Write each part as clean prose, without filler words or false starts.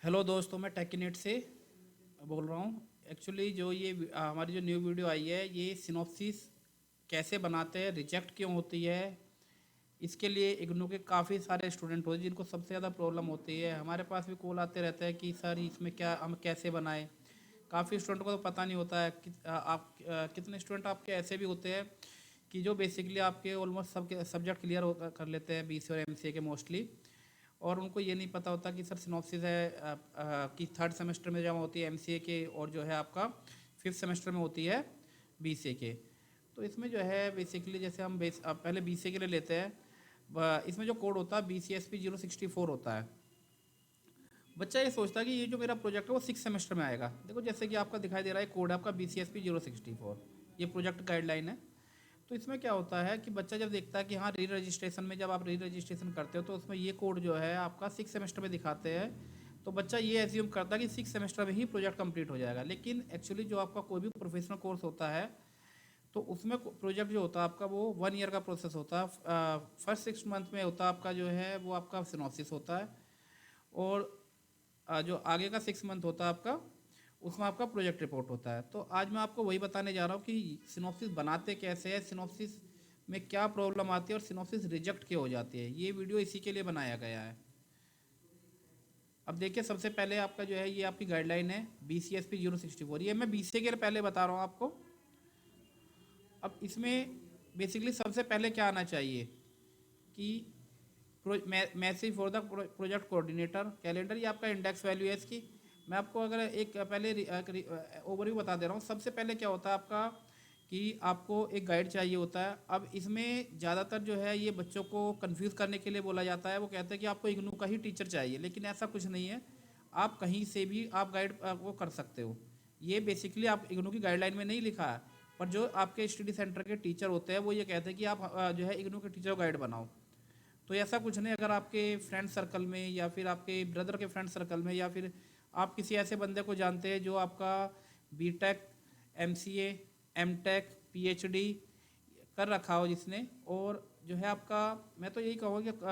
Hello दोस्तों, मैं टेक्नीट से बोल रहा हूँ। एक्चुअली जो ये हमारी जो न्यू वीडियो आई है, ये सिनॉप्सिस कैसे बनाते हैं, रिजेक्ट क्यों होती है, इसके लिए इग्नू के काफ़ी सारे स्टूडेंट होते हैं जिनको सबसे ज़्यादा प्रॉब्लम होती है। हमारे पास भी कॉल आते रहते हैं कि सर इसमें क्या हम कैसे बनाएं। काफ़ी स्टूडेंट को तो पता नहीं होता है कि कितने स्टूडेंट आपके ऐसे भी होते हैं कि जो बेसिकली आपके ऑलमोस्ट सब सब्जेक्ट क्लियर कर लेते हैं बीसी और एमसीए के मोस्टली, और उनको ये नहीं पता होता कि सर सिनॉप्सिस है कि थर्ड सेमेस्टर में जमा होती है एमसीए के, और जो है आपका फिफ्थ सेमेस्टर में होती है बीसीए के। तो इसमें जो है बेसिकली जैसे हम पहले बीसीए के लिए लेते हैं। इसमें जो कोड होता है BCSP 064 होता है। बच्चा ये सोचता है कि ये जो मेरा प्रोजेक्ट है वो सिक्स सेमेस्टर में आएगा। देखो जैसे कि आपका दिखाई दे रहा है कोड है आपका BCSP 064, ये प्रोजेक्ट गाइडलाइन है। तो इसमें क्या होता है कि बच्चा जब देखता है कि हाँ री रजिस्ट्रेशन में जब आप री रजिस्ट्रेशन करते हो तो उसमें ये कोड जो है आपका सिक्स सेमेस्टर में दिखाते हैं, तो बच्चा ये एज्यूम करता है कि सिक्स सेमेस्टर में ही प्रोजेक्ट कंप्लीट हो जाएगा। लेकिन एक्चुअली जो आपका कोई भी प्रोफेशनल कोर्स होता है तो उसमें प्रोजेक्ट जो होता है आपका वो 1 ईयर का प्रोसेस होता है। फर्स्ट 6 मंथ में होता है आपका जो है वो आपका सिनॉप्सिस होता है, और जो आगे का 6 मंथ होता है आपका उसमें आपका प्रोजेक्ट रिपोर्ट होता है। तो आज मैं आपको वही बताने जा रहा हूँ कि सिनॉप्सिस बनाते कैसे हैं, सिनॉप्सिस में क्या प्रॉब्लम आती है और सिनॉप्सिस रिजेक्ट क्यों हो जाती है। ये वीडियो इसी के लिए बनाया गया है। अब देखिए सबसे पहले आपका जो है ये आपकी गाइडलाइन है BCSP 064, ये मैं बीसीए के लिए पहले बता रहा हूँ आपको। अब इसमें बेसिकली सबसे पहले क्या आना चाहिए कि message for the project coordinator calendar, ये आपका इंडेक्स वैल्यू है इसकी। मैं आपको अगर एक पहले ओवरव्यू बता दे रहा हूँ। सबसे पहले क्या होता है आपका कि आपको एक गाइड चाहिए होता है। अब इसमें ज़्यादातर जो है ये बच्चों को कंफ्यूज करने के लिए बोला जाता है। वो कहते हैं कि आपको इग्नू का ही टीचर चाहिए, लेकिन ऐसा कुछ नहीं है। आप कहीं से भी आप गाइड वो कर सकते हो। ये बेसिकली आप इग्नू की गाइडलाइन में नहीं लिखा है, पर जो आपके स्टडी सेंटर के टीचर होते हैं वो ये कहते हैं कि आप जो है इग्नू के टीचर गाइड बनाओ। तो ऐसा कुछ नहीं। अगर आपके फ्रेंड सर्कल में या फिर आपके ब्रदर के फ्रेंड सर्कल में या फिर आप किसी ऐसे बंदे को जानते हैं जो आपका बीटेक, एमसीए, एमटेक, पीएचडी कर रखा हो जिसने, और जो है आपका, मैं तो यही कहूँगा कि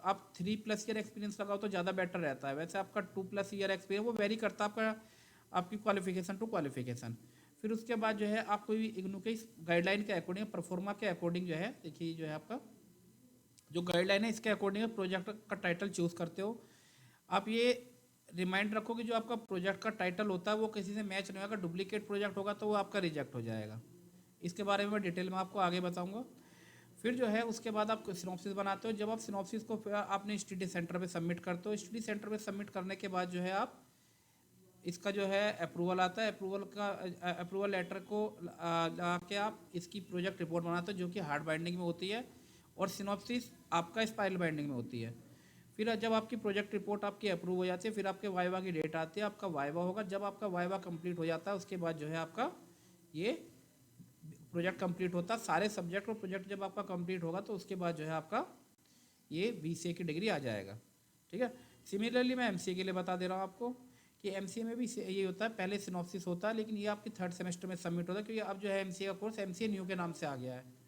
आप 3+ ईयर एक्सपीरियंस लगाओ तो ज़्यादा बेटर रहता है। वैसे आपका 2+ ईयर एक्सपीरियंस वो वेरी करता है आपका, आपकी क्वालिफिकेशन टू क्वालिफिकेशन। फिर उसके बाद जो है आप कोई इग्नू के गाइडलाइन के अकॉर्डिंग, परफॉर्मा के अकॉर्डिंग जो है, देखिए जो है आपका जो गाइडलाइन है इसके अकॉर्डिंग प्रोजेक्ट का टाइटल चूज़ करते हो। आप ये रिमाइंड रखो कि जो आपका प्रोजेक्ट का टाइटल होता है वो किसी से मैच नहीं होगा। डुप्लीकेट प्रोजेक्ट होगा तो वो आपका रिजेक्ट हो जाएगा। इसके बारे में मैं डिटेल में आपको आगे बताऊंगा। फिर जो है उसके बाद आप सिनॉप्सिस बनाते हो। जब आप सिनॉप्सिस को फिर आपने स्टडी सेंटर पे सबमिट करते हो, स्टडी सेंटर पे सबमिट करने के बाद जो है आप इसका जो है अप्रूवल आता है। अप्रूवल लेटर को ला के आप इसकी प्रोजेक्ट रिपोर्ट बनाते हो जो कि हार्ड बाइंडिंग में होती है, और सिनॉप्सिस आपका स्पाइरल बाइंडिंग में होती है। फिर जब आपकी प्रोजेक्ट रिपोर्ट आपकी अप्रूव हो जाती है, फिर आपके वाइवा की डेट आती है, आपका वाइवा होगा। जब आपका वाइवा कंप्लीट हो जाता है उसके बाद जो है आपका ये प्रोजेक्ट कंप्लीट होता है। सारे सब्जेक्ट और प्रोजेक्ट जब आपका कंप्लीट होगा तो उसके बाद जो है आपका ये बीसीए की डिग्री आ जाएगा। ठीक है। सिमिलरली मैं एमसीए के लिए बता दे रहा हूँ आपको कि एमसीए में भी ये होता है, पहले सिनॉप्सिस होता है लेकिन ये आपकी थर्ड सेमेस्टर में सबमिट होता है, क्योंकि अब जो है एमसीए का कोर्स एमसीए न्यू के नाम से आ गया है।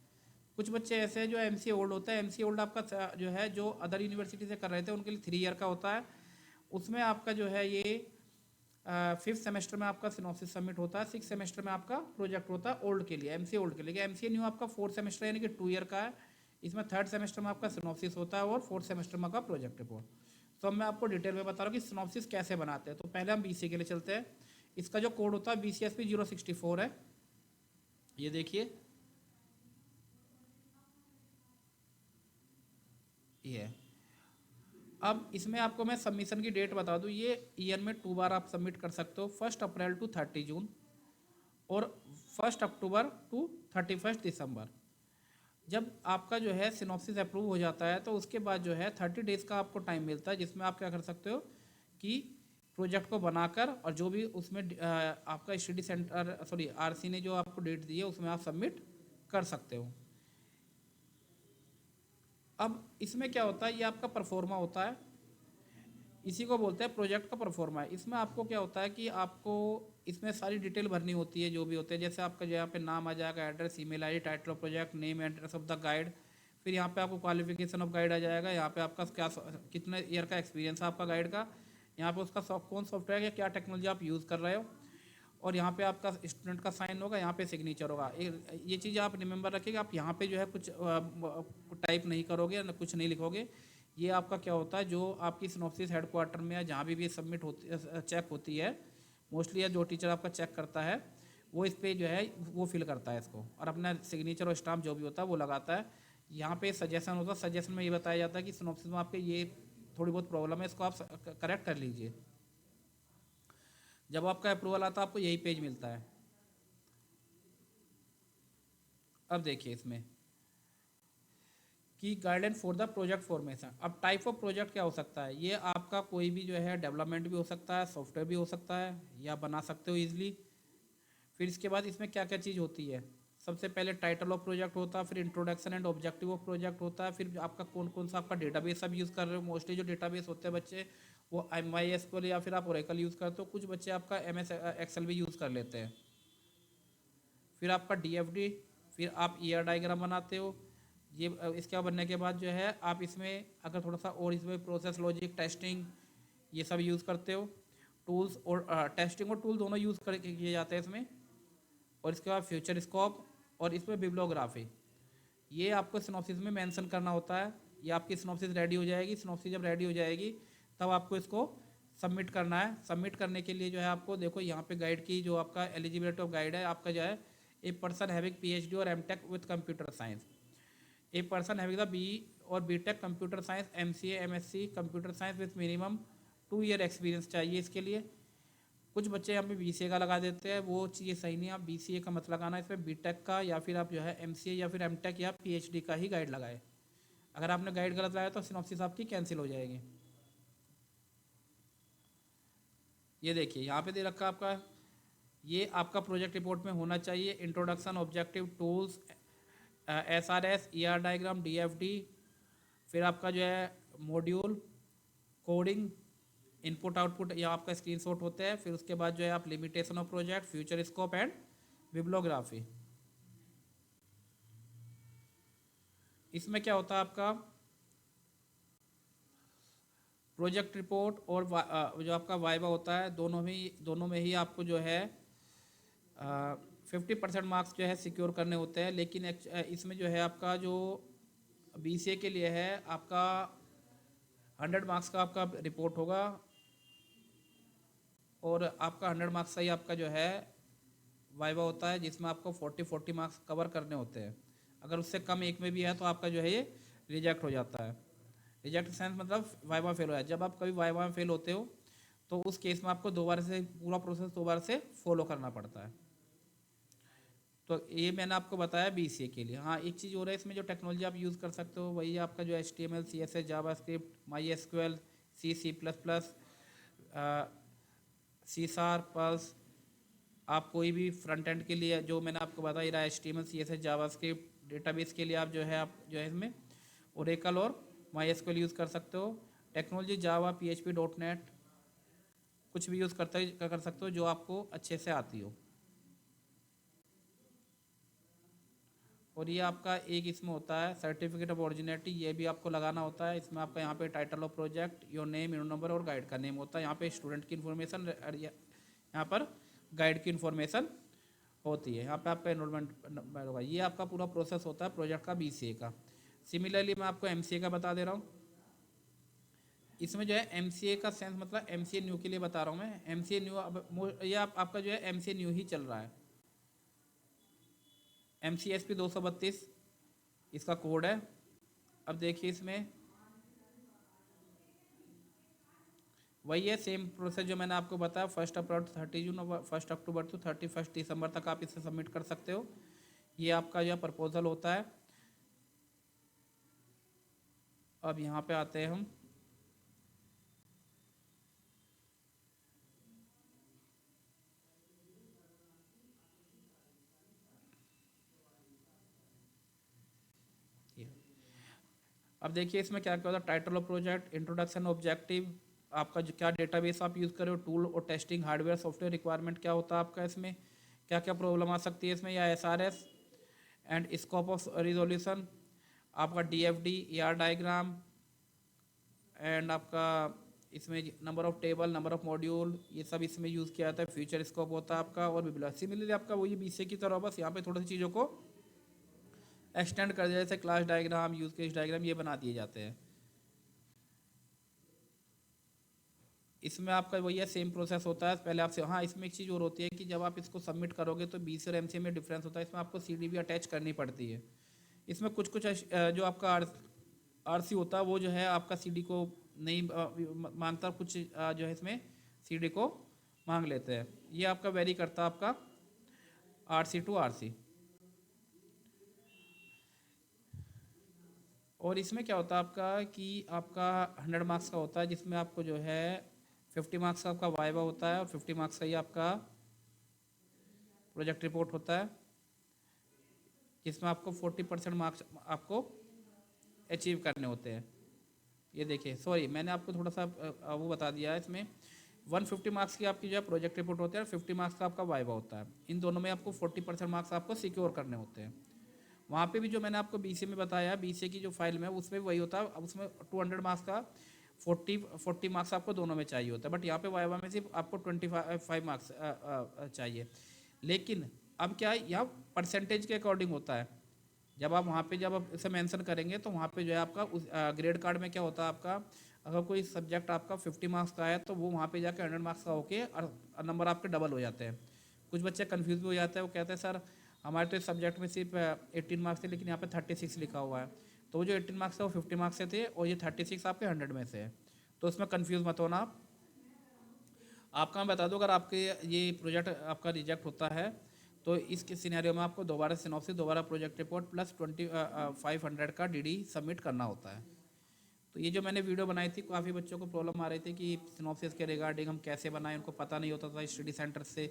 कुछ बच्चे ऐसे हैं जो एमसीए ओल्ड होता है। एमसीए ओल्ड आपका जो है जो अदर यूनिवर्सिटी से कर रहे थे उनके लिए 3 ईयर का होता है। उसमें आपका जो है ये फिफ्थ सेमेस्टर में आपका सिनॉप्सिस सबमिट होता है, सिक्स सेमेस्टर में आपका प्रोजेक्ट होता है ओल्ड के लिए, एमसीए ओल्ड के लिए। एमसीए न्यू आपका फोर्थ सेमेस्टर यानी कि 2 ईयर का है। इसमें थर्ड सेमेस्टर में आपका सिनॉप्सिस होता है और फोर्थ सेमेस्टर में आपका प्रोजेक्ट रिपोर्ट। तो अब मैं आपको डिटेल में बता रहा हूँ कि सिनॉप्सिस कैसे बनाते हैं। तो पहले हम बीसीए के लिए चलते हैं। इसका जो कोड होता है BCSP 064 है, ये देखिए ये है। अब इसमें आपको मैं सबमिशन की डेट बता दूं, ये ईयर में 2 बार आप सबमिट कर सकते हो, 1 अप्रैल टू 30 जून और 1 अक्टूबर टू 31 दिसंबर। जब आपका जो है सिनॉप्सिस अप्रूव हो जाता है तो उसके बाद जो है 30 डेज़ का आपको टाइम मिलता है, जिसमें आप क्या कर सकते हो कि प्रोजेक्ट को बनाकर और जो भी उसमें आपका स्टडी सेंटर सॉरी आरसी ने जो आपको डेट दी है उसमें आप सबमिट कर सकते हो। अब इसमें क्या होता है, ये आपका परफॉर्मा होता है, इसी को बोलते हैं प्रोजेक्ट का परफॉर्मा है। इसमें आपको क्या होता है कि आपको इसमें सारी डिटेल भरनी होती है जो भी होते हैं। जैसे आपका जो यहाँ पे नाम आ जाएगा, address, email ID, title of project, name address of the guide. फिर यहाँ पे आपको क्वालिफिकेशन ऑफ गाइड आ जाएगा, यहाँ पे आपका क्या कितने ईयर का एक्सपीरियंस है आपका गाइड का। यहाँ पे उसका कौन सॉफ्टवेयर है, क्या टेक्नोलॉजी आप यूज़ कर रहे हो, और यहाँ पे आपका स्टूडेंट का साइन होगा, यहाँ पे सिग्नेचर होगा। ये चीज़ आप रिमेंबर रखिएगा। आप यहाँ पे जो है कुछ टाइप नहीं करोगे, कुछ नहीं लिखोगे। ये आपका क्या होता है, जो आपकी सिनॉप्सिस हेडक्वार्टर में या जहाँ भी सबमिट होती चेक होती है मोस्टली, या जो टीचर आपका चेक करता है वो इस पर जो है वो फिल करता है इसको, और अपना सिग्नेचर और स्टाम्प जो भी होता है वो लगाता है। यहाँ पे सजेशन होता है, सजेशन में ये बताया जाता है कि सिनॉप्सिस में आपके ये थोड़ी बहुत प्रॉब्लम है, इसको आप करेक्ट कर लीजिए। जब आपका अप्रूवल आता है आपको यही पेज मिलता है। अब देखिए इसमें कि guideline for the project formation. अब टाइप ऑफ प्रोजेक्ट क्या हो सकता है, ये आपका कोई भी जो है डेवलपमेंट भी हो सकता है, सॉफ्टवेयर भी हो सकता है, या बना सकते हो ईजिली। फिर इसके बाद इसमें क्या क्या चीज़ होती है, सबसे पहले टाइटल ऑफ प्रोजेक्ट होता है, फिर introduction and objective of project होता है, फिर आपका कौन कौन सा आपका डेटाबेस आप यूज़ कर रहे हो। मोस्टली जो डेटाबेस होते हैं बच्चे वो MySQL या फिर आप ओरेकल यूज़ करते हो, कुछ बच्चे आपका MS एक्सेल भी यूज़ कर लेते हैं। फिर आपका DFD, फिर आप डायग्राम बनाते हो। ये इसके बनने के बाद जो है आप इसमें अगर थोड़ा सा और इसमें प्रोसेस लॉजिक टेस्टिंग ये सब यूज़ करते हो। टूल्स और टेस्टिंग और टूल दोनों यूज़ कर किए जाते हैं इसमें। और इसके बाद फ्यूचर स्कोप और इसमें बिब्लियोग्राफी, ये आपको सिनॉप्सिस में मेंशन करना होता है। ये आपकी सिनॉप्सिस रेडी हो जाएगी। सिनॉप्सिस जब रेडी हो जाएगी तब आपको इसको सबमिट करना है। सबमिट करने के लिए जो है आपको देखो यहाँ पे गाइड की जो आपका एलिजिबिलिटी ऑफ गाइड है, आपका जो है ए पर्सन हैविंग PhD और MTech with computer science, a person having the BE और BTech computer science, MCA MSc computer science with minimum 2 year experience चाहिए इसके लिए। कुछ बच्चे यहाँ पे BCA का लगा देते हैं, वो चीज़ सही नहीं है। आप BCA का मत लगाना, इसमें BTech का या फिर आप जो है MCA या फिर MTech या PhD का ही गाइड लगाए। अगर आपने गाइड गलत लगाया तो सिनॉप्सिस आपकी कैंसिल हो जाएगी। ये देखिए यहाँ पे दे रखा आपका, ये आपका प्रोजेक्ट रिपोर्ट में होना चाहिए। Introduction, objective, tools, SRS, ER diagram, DFD, फिर आपका जो है मॉड्यूल, कोडिंग, इनपुट आउटपुट, या आपका स्क्रीनशॉट होते हैं। फिर उसके बाद जो है आप limitation of project, future scope and bibliography. इसमें क्या होता है आपका प्रोजेक्ट रिपोर्ट और जो आपका वाइवा होता है, दोनों में ही आपको जो है 50% मार्क्स जो है सिक्योर करने होते हैं। लेकिन इसमें जो है आपका जो BCA के लिए है आपका 100 मार्क्स का आपका रिपोर्ट होगा, और आपका 100 मार्क्स का ही आपका जो है वाइवा होता है, जिसमें आपको 40 मार्क्स कवर करने होते हैं। अगर उससे कम एक में भी है तो आपका जो है ये रिजेक्ट हो जाता है। रिजेक्ट सेंस मतलब वाइवा फेल हो जाए। जब आप कभी वाइवा में फेल होते हो तो उस केस में आपको दोबारा से पूरा प्रोसेस दोबारा से फॉलो करना पड़ता है। तो ये मैंने आपको बताया BCA के लिए। हाँ, एक चीज़ और है इसमें, जो टेक्नोलॉजी आप यूज़ कर सकते हो वही आपका जो HTML, CSS, JavaScript, MySQL, C++, C#, pulse. आप कोई भी फ्रंट एंड के लिए जो मैंने आपको बताया रहा, HTML, CSS, जावास्क्रिप्ट, डेटाबेस के लिए आप जो है इसमें ओरेकल और MySQL यूज़ कर सकते हो। टेक्नोलॉजी जावा, PHP, .NET कुछ भी यूज़ कर सकते हो जो आपको अच्छे से आती हो। और ये आपका एक इसमें होता है सर्टिफिकेट ऑफ ओरिजिनलिटी, ये भी आपको लगाना होता है। इसमें आपका यहाँ पे title of project, your name, your number और गाइड का नेम होता है। यहाँ पे स्टूडेंट की इन्फॉर्मेशन, यहाँ पर गाइड की इन्फॉर्मेशन होती है। यहाँ पे आपका एनरोलमेंट नंबर होगा। ये आपका पूरा प्रोसेस होता है प्रोजेक्ट का BCA का। सिमिलरली मैं आपको MCA का बता दे रहा हूँ। इसमें जो है MCA का सेंस मतलब MCA न्यू के लिए बता रहा हूँ मैं। MCA न्यू ये आपका जो है MCA न्यू ही चल रहा है। MCSP 232 इसका कोड है। अब देखिए इसमें वही है, सेम प्रोसेस जो मैंने आपको बताया। 1 अप्रैल 30 जून और 1 अक्टूबर टू 31 दिसंबर तक आप इसे सबमिट कर सकते हो। ये आपका जो प्रपोजल होता है। अब यहाँ पे आते हैं हम, अब देखिए इसमें क्या क्या होता है। Title of project, introduction, objective, आपका जो क्या डेटाबेस आप यूज़ कर रहे हो, टूल और टेस्टिंग, हार्डवेयर सॉफ्टवेयर रिक्वायरमेंट क्या होता है आपका, इसमें क्या क्या प्रॉब्लम आ सकती है इसमें, या SRS and scope of resolution, आपका DFD, ER डायग्राम एंड आपका इसमें number of table, number of module, ये सब इसमें यूज़ किया जाता है। फ्यूचर स्कोप होता है आपका और बिब्लियोग्राफी। सिमिलरली आपका वही बीसीए की तरह, बस यहाँ पे थोड़ी सी चीज़ों को एक्सटेंड कर दिया, जैसे class diagram, use case diagram ये बना दिए जाते हैं। इसमें आपका वही है, सेम प्रोसेस होता है। पहले आपसे, हाँ इसमें एक चीज़ और होती है कि जब आप इसको सबमिट करोगे तो बीसी और एमसीए में डिफरेंस होता है। इसमें आपको सीडी भी अटैच करनी पड़ती है। इसमें कुछ कुछ जो आपका आरसी होता है वो जो है आपका सीडी को नहीं मांगता, कुछ जो है इसमें सीडी को मांग लेते हैं। ये आपका वेरी करता है आपका आरसी टू आरसी। और इसमें क्या होता है आपका कि आपका 100 मार्क्स का होता है, जिसमें आपको जो है 50 मार्क्स का आपका वाइवा होता है और 50 मार्क्स का ही आपका प्रोजेक्ट रिपोर्ट होता है, जिसमें आपको 40% मार्क्स आपको अचीव करने होते हैं। ये देखिए, सॉरी मैंने आपको थोड़ा सा वो बता दिया है। इसमें 150 मार्क्स की आपकी जो है प्रोजेक्ट रिपोर्ट होती है और 50 मार्क्स का आपका वाइवा होता है। इन दोनों में आपको 40% मार्क्स आपको सिक्योर करने होते हैं। वहाँ पे भी जो मैंने आपको बीसीए में बताया, बीसीए की जो फाइल में उसमें भी वही होता है। अब उसमें 200 मार्क्स का 40 मार्क्स आपको दोनों में चाहिए होता है, बट यहाँ पे वाइवा में सिर्फ आपको 25 मार्क्स चाहिए। लेकिन अब क्या है, यहाँ परसेंटेज के अकॉर्डिंग होता है। जब आप वहाँ पे जब आप इसे मेंशन करेंगे तो वहाँ पे जो है आपका उस ग्रेड कार्ड में क्या होता है आपका, अगर कोई सब्जेक्ट आपका 50 मार्क्स का है तो वो वहाँ पे जाके 100 मार्क्स का होके और नंबर आपके डबल हो जाते हैं। कुछ बच्चे कंफ्यूज भी हो जाते हैं, वो कहते हैं सर हमारे तो इस सब्जेक्ट में सिर्फ 18 मार्क्स थे लेकिन यहाँ पे 36 लिखा हुआ है। तो वो जो 18 मार्क्स है वो 50 मार्क्स से थे और ये 36 आपके 100 में से है। तो उसमें कन्फ्यूज़ मत होना आप। आपका मैं बता दूं, अगर आपके ये प्रोजेक्ट आपका रिजेक्ट होता है तो इस सिनेरियो में आपको दोबारा सिनॉप्सिस, दोबारा प्रोजेक्ट रिपोर्ट प्लस 2500 का डीडी सबमिट करना होता है। तो ये जो मैंने वीडियो बनाई थी, काफ़ी बच्चों को प्रॉब्लम आ रही थी कि सिनॉप्सिस के रिगार्डिंग हम कैसे बनाएं, उनको पता नहीं होता था। स्टडी सेंटर से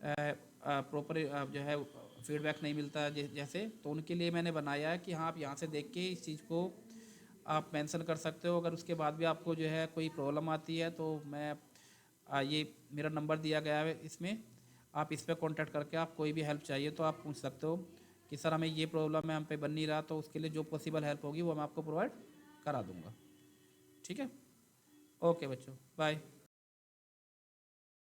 प्रॉपर जो है फीडबैक नहीं मिलता जैसे, तो उनके लिए मैंने बनाया है कि हाँ आप यहाँ से देख के इस चीज़ को आप मेंशन कर सकते हो। अगर उसके बाद भी आपको जो है कोई प्रॉब्लम आती है तो मैं ये मेरा नंबर दिया गया है इसमें, आप इस पर कॉन्टैक्ट करके आप कोई भी हेल्प चाहिए तो आप पूछ सकते हो कि सर हमें ये प्रॉब्लम है, हम पे बन नहीं रहा। तो उसके लिए जो पॉसिबल हेल्प होगी वो मैं आपको प्रोवाइड करा दूँगा। ठीक है, ओके बच्चों, बाय।